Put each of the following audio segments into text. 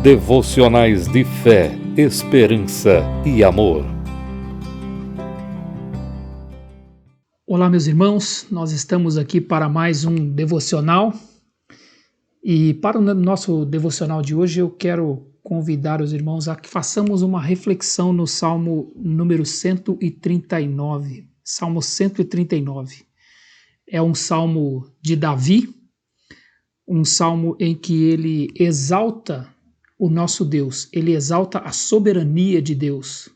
Devocionais de fé, esperança e amor. Olá, meus irmãos, nós estamos aqui para mais um devocional e para o nosso devocional de hoje eu quero convidar os irmãos a que façamos uma reflexão no Salmo número 139. Salmo 139 é um salmo de Davi, um salmo em que ele exalta o nosso Deus, ele exalta a soberania de Deus,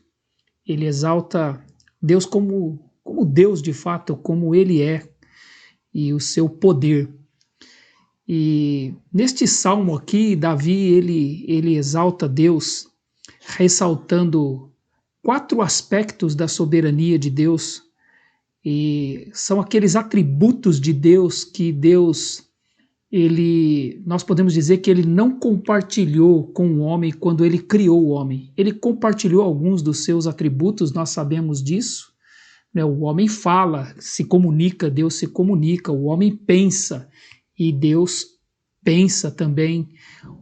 ele exalta Deus como Deus de fato, como Ele é, e o seu poder. E neste salmo aqui, Davi, ele exalta Deus, ressaltando 4 aspectos da soberania de Deus, e são aqueles atributos de Deus que Deus, nós podemos dizer que ele não compartilhou com o homem quando ele criou o homem. Ele compartilhou alguns dos seus atributos, nós sabemos disso. O homem fala, se comunica, Deus se comunica, o homem pensa e Deus pensa também.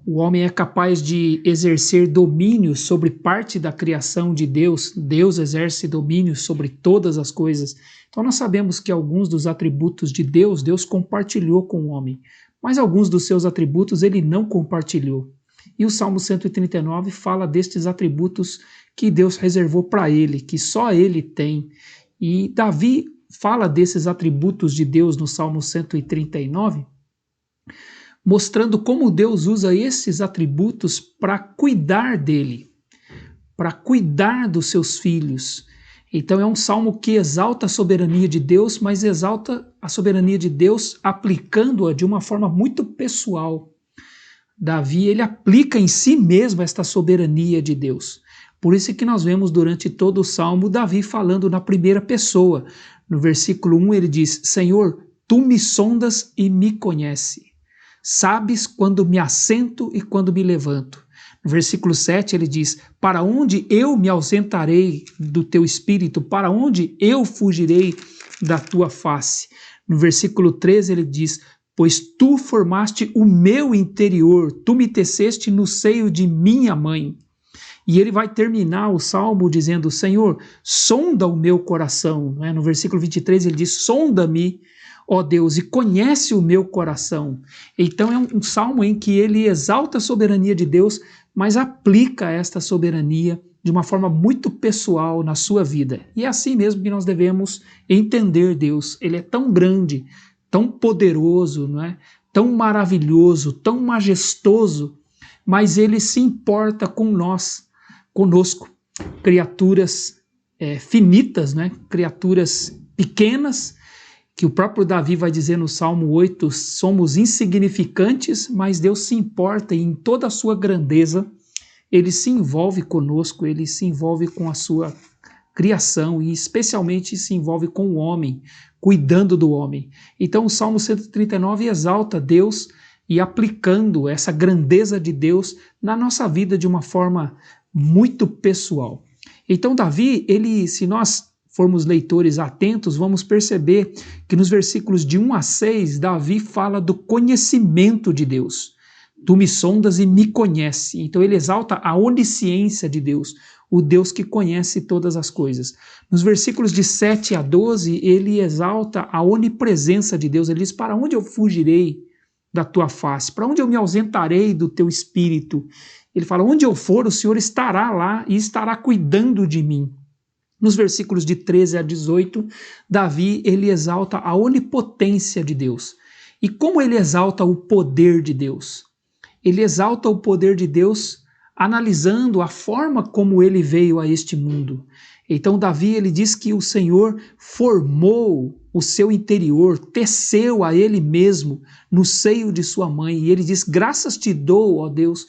O homem é capaz de exercer domínio sobre parte da criação de Deus, Deus exerce domínio sobre todas as coisas. Então nós sabemos que alguns dos atributos de Deus, Deus compartilhou com o homem, mas alguns dos seus atributos ele não compartilhou. E o Salmo 139 fala destes atributos que Deus reservou para ele, que só ele tem. E Davi fala desses atributos de Deus no Salmo 139, mostrando como Deus usa esses atributos para cuidar dele, para cuidar dos seus filhos. Então é um salmo que exalta a soberania de Deus, mas exalta a soberania de Deus aplicando-a de uma forma muito pessoal. Davi, ele aplica em si mesmo esta soberania de Deus. Por isso que nós vemos durante todo o Salmo Davi falando na primeira pessoa. No versículo 1 ele diz: Senhor, tu me sondas e me conheces. Sabes quando me assento e quando me levanto. No versículo 7 ele diz: para onde eu me ausentarei do teu espírito? Para onde eu fugirei da tua face? No versículo 13 ele diz: pois tu formaste o meu interior, tu me teceste no seio de minha mãe. E ele vai terminar o salmo dizendo: Senhor, sonda o meu coração. No versículo 23 ele diz: sonda-me, ó Deus, e conhece o meu coração. Então é um salmo em que ele exalta a soberania de Deus, mas aplica esta soberania de uma forma muito pessoal na sua vida. E é assim mesmo que nós devemos entender Deus. Ele é tão grande, tão poderoso, tão maravilhoso, tão majestoso, mas ele se importa com nós, conosco, criaturas finitas, criaturas pequenas, que o próprio Davi vai dizer no Salmo 8, somos insignificantes, mas Deus se importa e em toda a sua grandeza, ele se envolve conosco, ele se envolve com a sua criação e especialmente se envolve com o homem, cuidando do homem. Então o Salmo 139 exalta Deus e aplicando essa grandeza de Deus na nossa vida de uma forma muito pessoal. Então Davi, se nós formos leitores atentos, vamos perceber que nos versículos de 1 a 6, Davi fala do conhecimento de Deus. Tu me sondas e me conheces. Então ele exalta a onisciência de Deus, o Deus que conhece todas as coisas. Nos versículos de 7 a 12, ele exalta a onipresença de Deus. Ele diz: para onde eu fugirei da tua face? Para onde eu me ausentarei do teu espírito? Ele fala: onde eu for, o Senhor estará lá e estará cuidando de mim. Nos versículos de 13 a 18, Davi, ele exalta a onipotência de Deus. E como ele exalta o poder de Deus? Ele exalta o poder de Deus analisando a forma como ele veio a este mundo. Então Davi, ele diz que o Senhor formou o seu interior, teceu a ele mesmo no seio de sua mãe. E ele diz: graças te dou, ó Deus,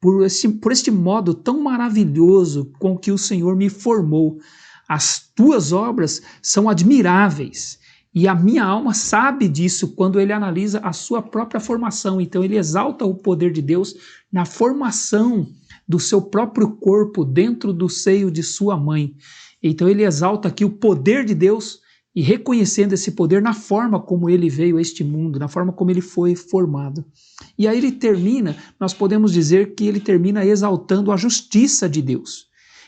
por este modo tão maravilhoso com que o Senhor me formou. As tuas obras são admiráveis. E a minha alma sabe disso quando ele analisa a sua própria formação. Então ele exalta o poder de Deus na formação do seu próprio corpo dentro do seio de sua mãe. Então ele exalta aqui o poder de Deus e reconhecendo esse poder na forma como ele veio a este mundo, na forma como ele foi formado. E aí ele termina, nós podemos dizer que ele termina exaltando a justiça de Deus.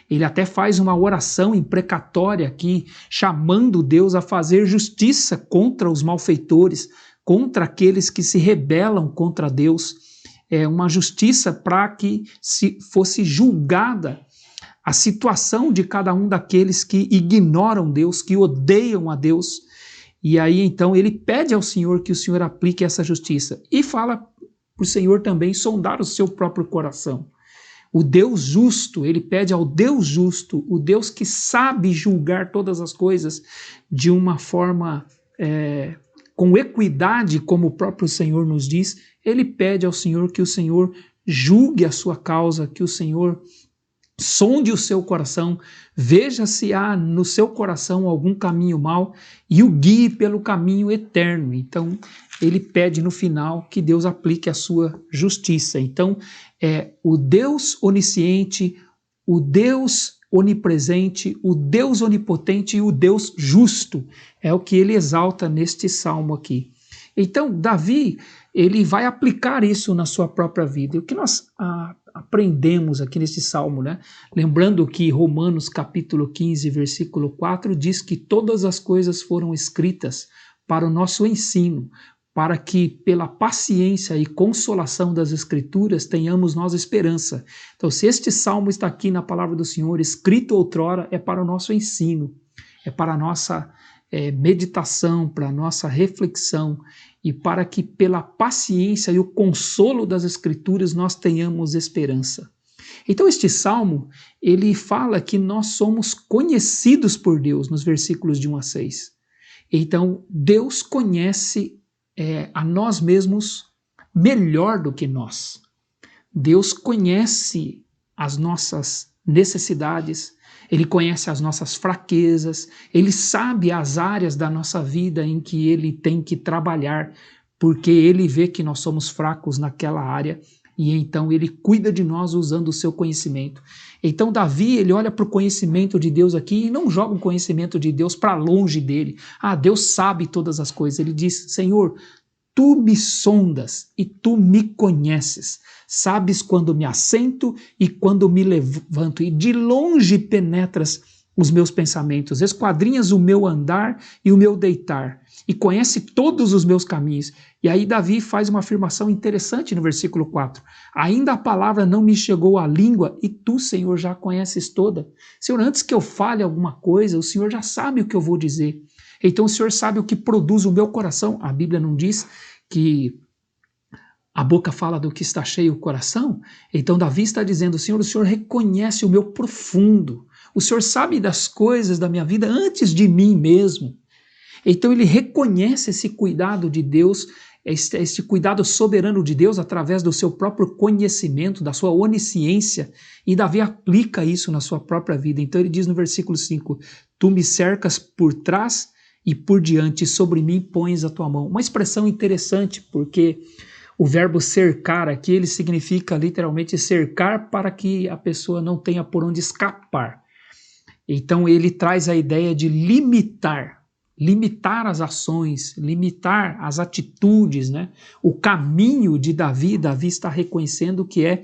Ele até faz uma oração imprecatória aqui, chamando Deus a fazer justiça contra os malfeitores, contra aqueles que se rebelam contra Deus. É uma justiça para que se fosse julgada a situação de cada um daqueles que ignoram Deus, que odeiam a Deus. E aí então ele pede ao Senhor que o Senhor aplique essa justiça e fala para o Senhor também sondar o seu próprio coração. O Deus justo, ele pede ao Deus justo, o Deus que sabe julgar todas as coisas de uma forma com equidade, como o próprio Senhor nos diz. Ele pede ao Senhor que o Senhor julgue a sua causa, que o Senhor sonde o seu coração, veja se há no seu coração algum caminho mau e o guie pelo caminho eterno. Então, ele pede no final que Deus aplique a sua justiça. Então, o Deus onisciente, o Deus onipresente, o Deus onipotente e o Deus justo é o que ele exalta neste salmo aqui. Então, Davi, ele vai aplicar isso na sua própria vida. E o que nós aprendemos aqui nesse salmo, né? Lembrando que Romanos capítulo 15, versículo 4 diz que todas as coisas foram escritas para o nosso ensino, para que pela paciência e consolação das Escrituras tenhamos nós esperança. Então, se este salmo está aqui na palavra do Senhor, escrito outrora, é para o nosso ensino, é para a nossa meditação, para a nossa reflexão, e para que pela paciência e o consolo das Escrituras nós tenhamos esperança. Então este salmo, ele fala que nós somos conhecidos por Deus, nos versículos de 1 a 6. Então Deus conhece a nós mesmos melhor do que nós. Deus conhece as nossas necessidades, Ele conhece as nossas fraquezas, Ele sabe as áreas da nossa vida em que Ele tem que trabalhar, porque Ele vê que nós somos fracos naquela área e então Ele cuida de nós usando o seu conhecimento. Então Davi, ele olha para o conhecimento de Deus aqui e não joga o conhecimento de Deus para longe dele. Deus sabe todas as coisas. Ele diz, Senhor, Tu me sondas e Tu me conheces. Sabes quando me assento e quando me levanto, e de longe penetras os meus pensamentos, esquadrinhas o meu andar e o meu deitar, e conhece todos os meus caminhos. E aí Davi faz uma afirmação interessante no versículo 4. Ainda a palavra não me chegou à língua, e Tu, Senhor, já a conheces toda. Senhor, antes que eu fale alguma coisa, o Senhor já sabe o que eu vou dizer. Então o Senhor sabe o que produz o meu coração. A Bíblia não diz que a boca fala do que está cheio o coração? Então Davi está dizendo, Senhor, o Senhor reconhece o meu profundo. O Senhor sabe das coisas da minha vida antes de mim mesmo. Então ele reconhece esse cuidado de Deus, esse cuidado soberano de Deus através do seu próprio conhecimento, da sua onisciência, e Davi aplica isso na sua própria vida. Então ele diz no versículo 5, Tu me cercas por trás e por diante, e sobre mim pões a tua mão. Uma expressão interessante, porque o verbo cercar aqui, ele significa literalmente cercar para que a pessoa não tenha por onde escapar. Então ele traz a ideia de limitar as ações, limitar as atitudes, né? O caminho de Davi está reconhecendo que é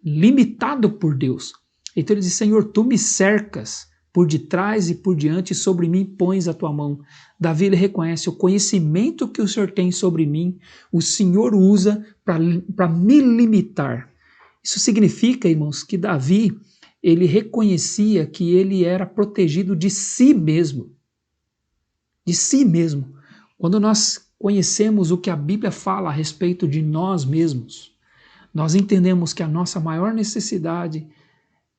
limitado por Deus. Então ele diz, Senhor, Tu me cercas por detrás e por diante, sobre mim pões a tua mão. Davi, ele reconhece o conhecimento que o Senhor tem sobre mim, o Senhor usa para me limitar. Isso significa, irmãos, que Davi, ele reconhecia que ele era protegido de si mesmo. De si mesmo. Quando nós conhecemos o que a Bíblia fala a respeito de nós mesmos, nós entendemos que a nossa maior necessidade,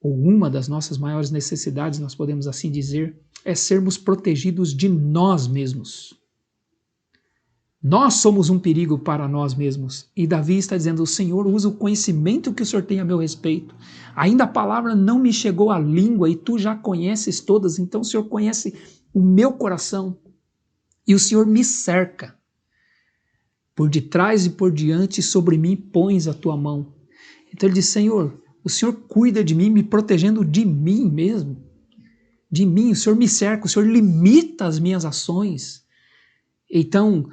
ou uma das nossas maiores necessidades, nós podemos assim dizer, é sermos protegidos de nós mesmos. Nós somos um perigo para nós mesmos. E Davi está dizendo, o Senhor usa o conhecimento que o Senhor tem a meu respeito. Ainda a palavra não me chegou à língua e Tu já conheces todas, então o Senhor conhece o meu coração. E o Senhor me cerca. Por detrás e por diante, sobre mim pões a tua mão. Então ele diz, Senhor, o Senhor cuida de mim, me protegendo de mim mesmo. de mim, o Senhor me cerca, o Senhor limita as minhas ações. Então,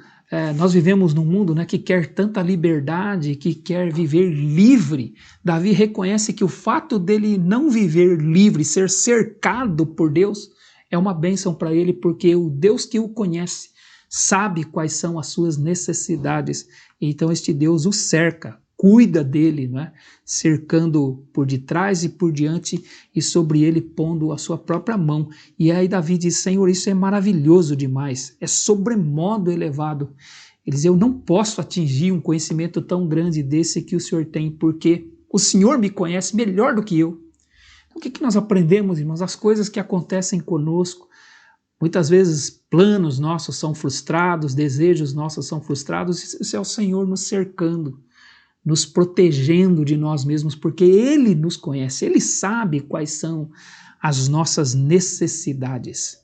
nós vivemos num mundo, né, que quer tanta liberdade, que quer viver livre. Davi reconhece que o fato dele não viver livre, ser cercado por Deus, é uma bênção para ele, porque o Deus que o conhece sabe quais são as suas necessidades. Então este Deus o cerca, cuida dele, né? Cercando por detrás e por diante e sobre ele pondo a sua própria mão. E aí Davi diz, Senhor, isso é maravilhoso demais, é sobremodo elevado. Ele diz, eu não posso atingir um conhecimento tão grande desse que o Senhor tem, porque o Senhor me conhece melhor do que eu. Então, o que nós aprendemos, irmãos? As coisas que acontecem conosco, muitas vezes planos nossos são frustrados, desejos nossos são frustrados, isso é o Senhor nos cercando, nos protegendo de nós mesmos, porque Ele nos conhece, Ele sabe quais são as nossas necessidades.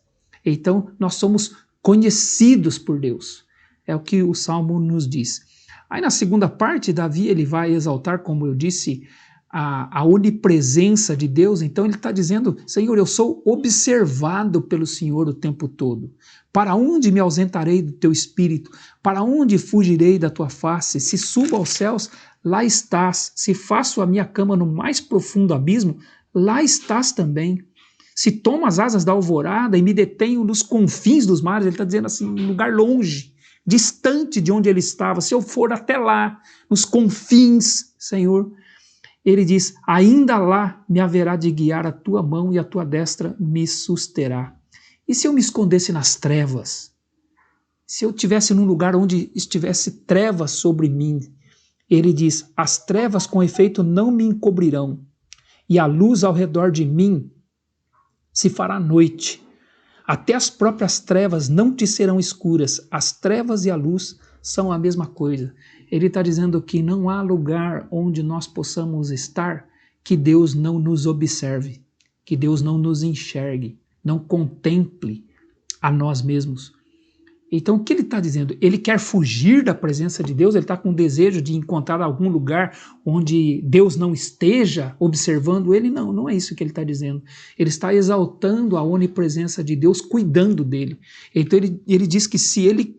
Então, nós somos conhecidos por Deus, é o que o Salmo nos diz. Aí na segunda parte, Davi ele vai exaltar, como eu disse, a onipresença de Deus. Então ele está dizendo, Senhor, eu sou observado pelo Senhor o tempo todo. Para onde me ausentarei do teu espírito? Para onde fugirei da tua face? Se subo aos céus, lá estás. Se faço a minha cama no mais profundo abismo, lá estás também. Se tomo as asas da alvorada e me detenho nos confins dos mares, ele está dizendo assim, um lugar longe, distante de onde ele estava, se eu for até lá, nos confins, Senhor, ele diz, ainda lá me haverá de guiar a tua mão e a tua destra me susterá. E se eu me escondesse nas trevas? Se eu estivesse num lugar onde estivesse trevas sobre mim? Ele diz, as trevas com efeito não me encobrirão, e a luz ao redor de mim se fará noite. Até as próprias trevas não te serão escuras, as trevas e a luz são a mesma coisa. Ele está dizendo que não há lugar onde nós possamos estar que Deus não nos observe, que Deus não nos enxergue, não contemple a nós mesmos. Então o que ele está dizendo? Ele quer fugir da presença de Deus, ele está com desejo de encontrar algum lugar onde Deus não esteja observando ele? Não, não é isso que ele está dizendo. Ele está exaltando a onipresença de Deus, cuidando dele. Então ele diz que se ele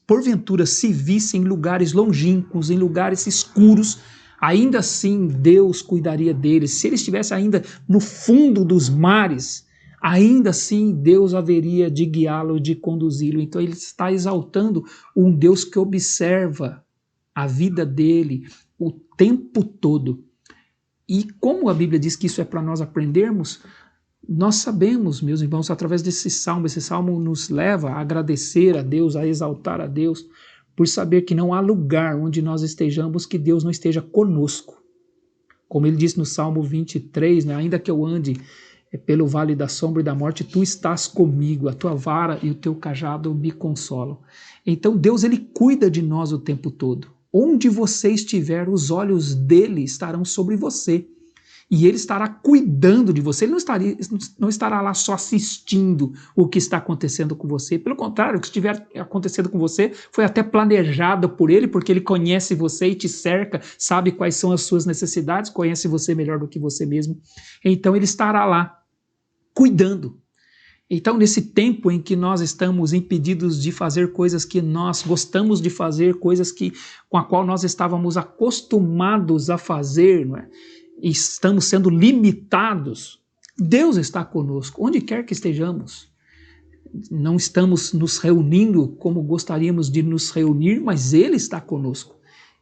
porventura se visse em lugares longínquos, em lugares escuros, ainda assim Deus cuidaria dele. Se ele estivesse ainda no fundo dos mares, ainda assim Deus haveria de guiá-lo, de conduzi-lo. Então ele está exaltando um Deus que observa a vida dele o tempo todo. E como a Bíblia diz que isso é para nós aprendermos, nós sabemos, meus irmãos, através desse salmo, esse salmo nos leva a agradecer a Deus, a exaltar a Deus, por saber que não há lugar onde nós estejamos que Deus não esteja conosco. Como ele diz no Salmo 23, né, ainda que eu ande pelo vale da sombra e da morte, tu estás comigo, a tua vara e o teu cajado me consolam. Então Deus ele cuida de nós o tempo todo. Onde você estiver, os olhos dele estarão sobre você. E ele estará cuidando de você, ele não estará lá só assistindo o que está acontecendo com você. Pelo contrário, o que estiver acontecendo com você foi até planejado por ele, porque ele conhece você e te cerca, sabe quais são as suas necessidades, conhece você melhor do que você mesmo. Então ele estará lá, cuidando. Então, nesse tempo em que nós estamos impedidos de fazer coisas que nós gostamos de fazer, coisas com a qual nós estávamos acostumados a fazer, não é? E estamos sendo limitados, Deus está conosco, onde quer que estejamos. Não estamos nos reunindo como gostaríamos de nos reunir, mas Ele está conosco.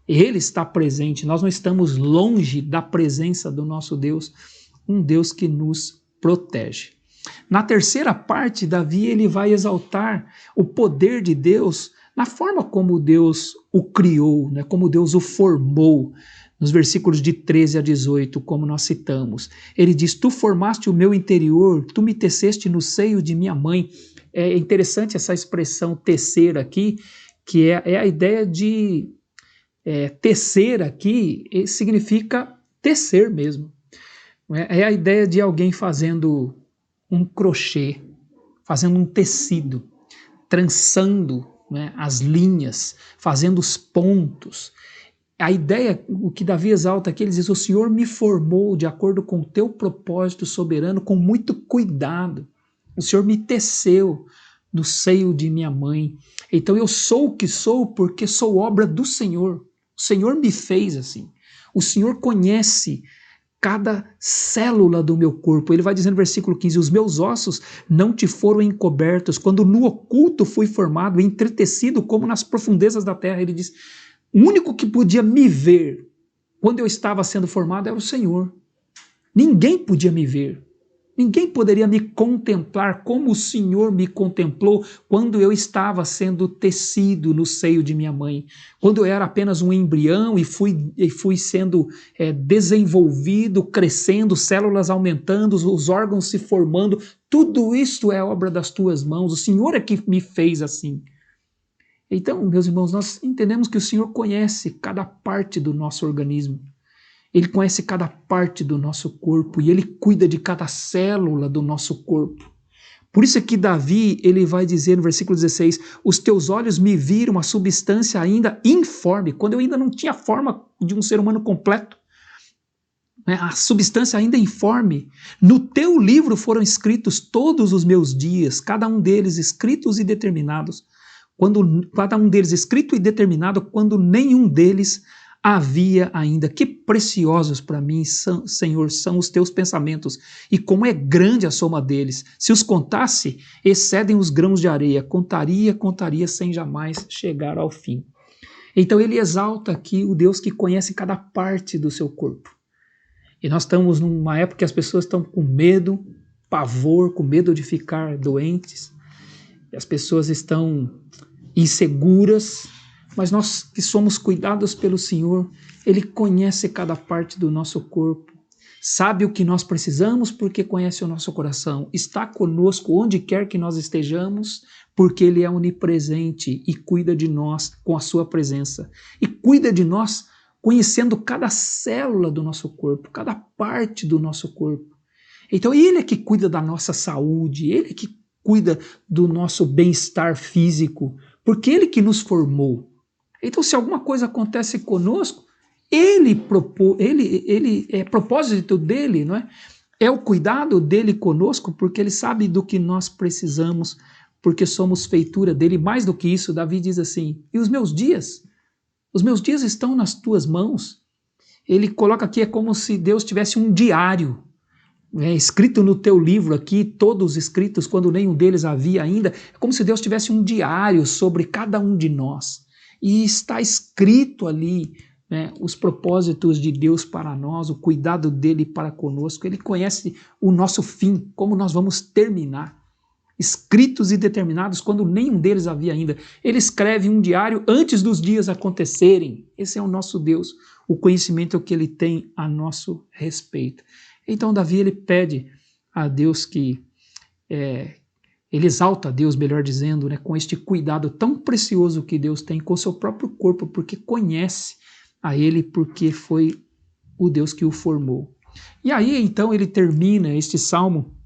Ele está presente, nós não estamos longe da presença do nosso Deus, um Deus que nos protege. Na terceira parte, Davi ele vai exaltar o poder de Deus na forma como Deus o criou, né, como Deus o formou. Nos versículos de 13 a 18, como nós citamos, ele diz, tu formaste o meu interior, tu me teceste no seio de minha mãe. É interessante essa expressão tecer aqui, que é a ideia de tecer aqui, significa tecer mesmo. É a ideia de alguém fazendo um crochê, fazendo um tecido, trançando, né, as linhas, fazendo os pontos. A ideia, o que Davi exalta aqui, ele diz: o Senhor me formou de acordo com o teu propósito soberano, com muito cuidado. O Senhor me teceu no seio de minha mãe. Então eu sou o que sou porque sou obra do Senhor. O Senhor me fez assim. O Senhor conhece cada célula do meu corpo. Ele vai dizer no versículo 15: os meus ossos não te foram encobertos, quando no oculto fui formado, entretecido como nas profundezas da terra. Ele diz: o único que podia me ver quando eu estava sendo formado era o Senhor. Ninguém podia me ver. Ninguém poderia me contemplar como o Senhor me contemplou quando eu estava sendo tecido no seio de minha mãe. Quando eu era apenas um embrião e fui sendo desenvolvido, crescendo, células aumentando, os órgãos se formando. Tudo isso é obra das tuas mãos. O Senhor é que me fez assim. Então, meus irmãos, nós entendemos que o Senhor conhece cada parte do nosso organismo. Ele conhece cada parte do nosso corpo e Ele cuida de cada célula do nosso corpo. Por isso é que Davi, ele vai dizer no versículo 16: os teus olhos me viram a substância ainda informe, quando eu ainda não tinha forma de um ser humano completo. A substância ainda informe. No teu livro foram escritos todos os meus dias, cada um deles escritos e determinados. Cada um deles escrito e determinado, quando nenhum deles havia ainda. Que preciosos para mim, Senhor, são os teus pensamentos, e como é grande a soma deles. Se os contasse, excedem os grãos de areia. Contaria sem jamais chegar ao fim. Então ele exalta aqui o Deus que conhece cada parte do seu corpo. E nós estamos numa época que as pessoas estão com medo, pavor, com medo de ficar doentes. E as pessoas estão inseguras. Mas nós que somos cuidados pelo Senhor, Ele conhece cada parte do nosso corpo, sabe o que nós precisamos porque conhece o nosso coração, está conosco onde quer que nós estejamos, porque Ele é onipresente e cuida de nós com a sua presença. E cuida de nós conhecendo cada célula do nosso corpo, cada parte do nosso corpo. Então Ele é que cuida da nossa saúde, Ele é que cuida do nosso bem-estar físico, porque Ele que nos formou. Então, se alguma coisa acontece conosco, é propósito dele, não é? É o cuidado dele conosco, porque ele sabe do que nós precisamos, porque somos feitura dele. Mais do que isso, Davi diz assim: e os meus dias? Os meus dias estão nas tuas mãos. Ele coloca aqui, é como se Deus tivesse um diário, escrito no teu livro aqui, todos escritos quando nenhum deles havia ainda. É como se Deus tivesse um diário sobre cada um de nós. E está escrito ali, né, os propósitos de Deus para nós, o cuidado dele para conosco. Ele conhece o nosso fim, como nós vamos terminar. Escritos e determinados quando nenhum deles havia ainda. Ele escreve um diário antes dos dias acontecerem. Esse é o nosso Deus, o conhecimento que ele tem a nosso respeito. Então Davi, ele pede a Deus que... ele exalta a Deus, melhor dizendo, né, com este cuidado tão precioso que Deus tem com o seu próprio corpo, porque conhece a Ele, porque foi o Deus que o formou. E aí, então, ele termina este salmo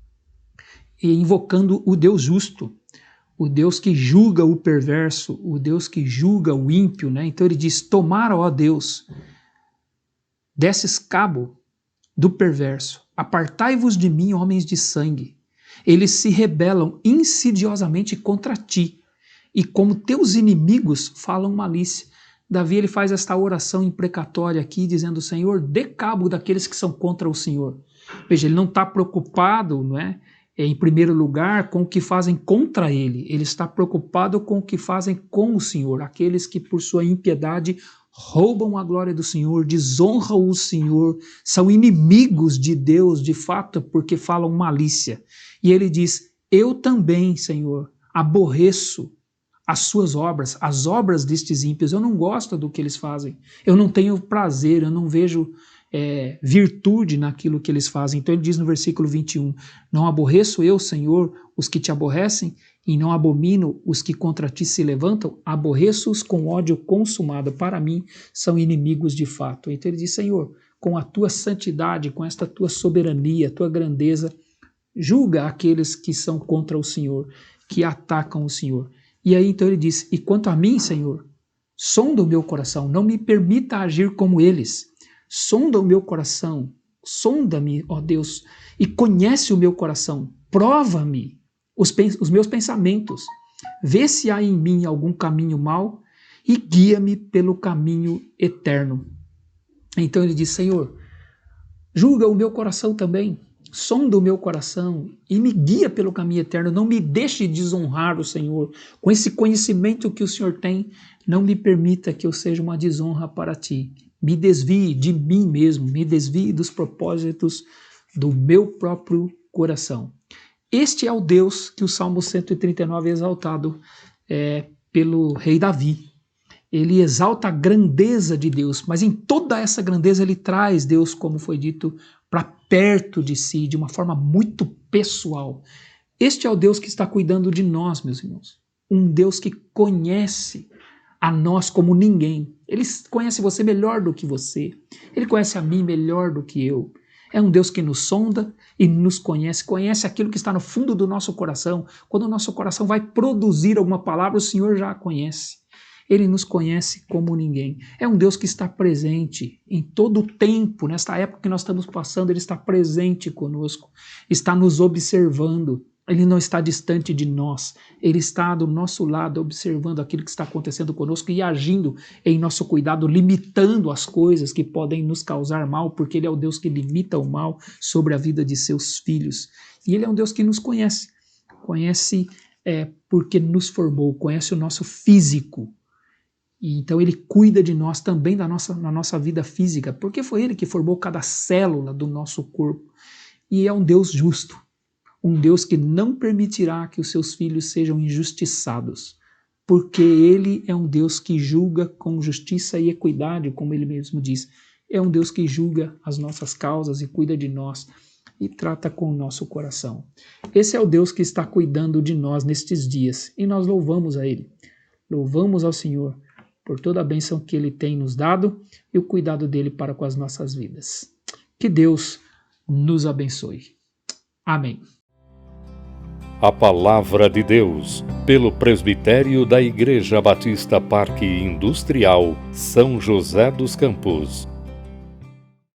invocando o Deus justo, o Deus que julga o perverso, o Deus que julga o ímpio, né? Então ele diz: tomara, ó Deus, desses cabo do perverso, apartai-vos de mim, homens de sangue. Eles se rebelam insidiosamente contra ti, e como teus inimigos falam malícia. Davi, ele faz esta oração imprecatória aqui, dizendo: Senhor, dê cabo daqueles que são contra o Senhor. Veja, ele não está preocupado, não é, em primeiro lugar, com o que fazem contra ele. Ele está preocupado com o que fazem com o Senhor, aqueles que por sua impiedade roubam a glória do Senhor, desonram o Senhor, são inimigos de Deus, de fato, porque falam malícia. E ele diz: eu também, Senhor, aborreço as suas obras, as obras destes ímpios. Eu não gosto do que eles fazem, eu não tenho prazer, eu não vejo virtude naquilo que eles fazem. Então ele diz no versículo 21, não aborreço eu, Senhor, os que te aborrecem, e não abomino os que contra ti se levantam, aborreço-os com ódio consumado, para mim são inimigos de fato. Então ele diz: Senhor, com a tua santidade, com esta tua soberania, tua grandeza, julga aqueles que são contra o Senhor, que atacam o Senhor. E aí então ele diz: e quanto a mim, Senhor, sonda o meu coração, não me permita agir como eles. Sonda o meu coração, sonda-me, ó Deus, e conhece o meu coração, prova-me os meus pensamentos, vê se há em mim algum caminho mau e guia-me pelo caminho eterno. Então ele diz, Senhor, julga o meu coração também, sonda o meu coração e me guia pelo caminho eterno. Não me deixe desonrar o Senhor. Com esse conhecimento que o Senhor tem, não me permita que eu seja uma desonra para ti. Me desvie de mim mesmo, me desvie dos propósitos do meu próprio coração. Este é o Deus que o Salmo 139 é exaltado pelo rei Davi. Ele exalta a grandeza de Deus, mas em toda essa grandeza ele traz Deus, como foi dito, para perto de si, de uma forma muito pessoal. Este é o Deus que está cuidando de nós, meus irmãos. Um Deus que conhece a nós como ninguém. Ele conhece você melhor do que você. Ele conhece a mim melhor do que eu. É um Deus que nos sonda e nos conhece, conhece aquilo que está no fundo do nosso coração. Quando o nosso coração vai produzir alguma palavra, o Senhor já a conhece. Ele nos conhece como ninguém. É um Deus que está presente em todo o tempo, nesta época que nós estamos passando, Ele está presente conosco, está nos observando. Ele não está distante de nós, Ele está do nosso lado, observando aquilo que está acontecendo conosco e agindo em nosso cuidado, limitando as coisas que podem nos causar mal, porque Ele é o Deus que limita o mal sobre a vida de seus filhos. E Ele é um Deus que nos conhece, porque nos formou, conhece o nosso físico. E então Ele cuida de nós também na nossa vida física, porque foi Ele que formou cada célula do nosso corpo. E é um Deus justo. Um Deus que não permitirá que os seus filhos sejam injustiçados, porque Ele é um Deus que julga com justiça e equidade, como Ele mesmo diz. É um Deus que julga as nossas causas e cuida de nós e trata com o nosso coração. Esse é o Deus que está cuidando de nós nestes dias e nós louvamos a Ele. Louvamos ao Senhor por toda a bênção que Ele tem nos dado e o cuidado dEle para com as nossas vidas. Que Deus nos abençoe. Amém. A Palavra de Deus, pelo presbitério da Igreja Batista Parque Industrial, São José dos Campos.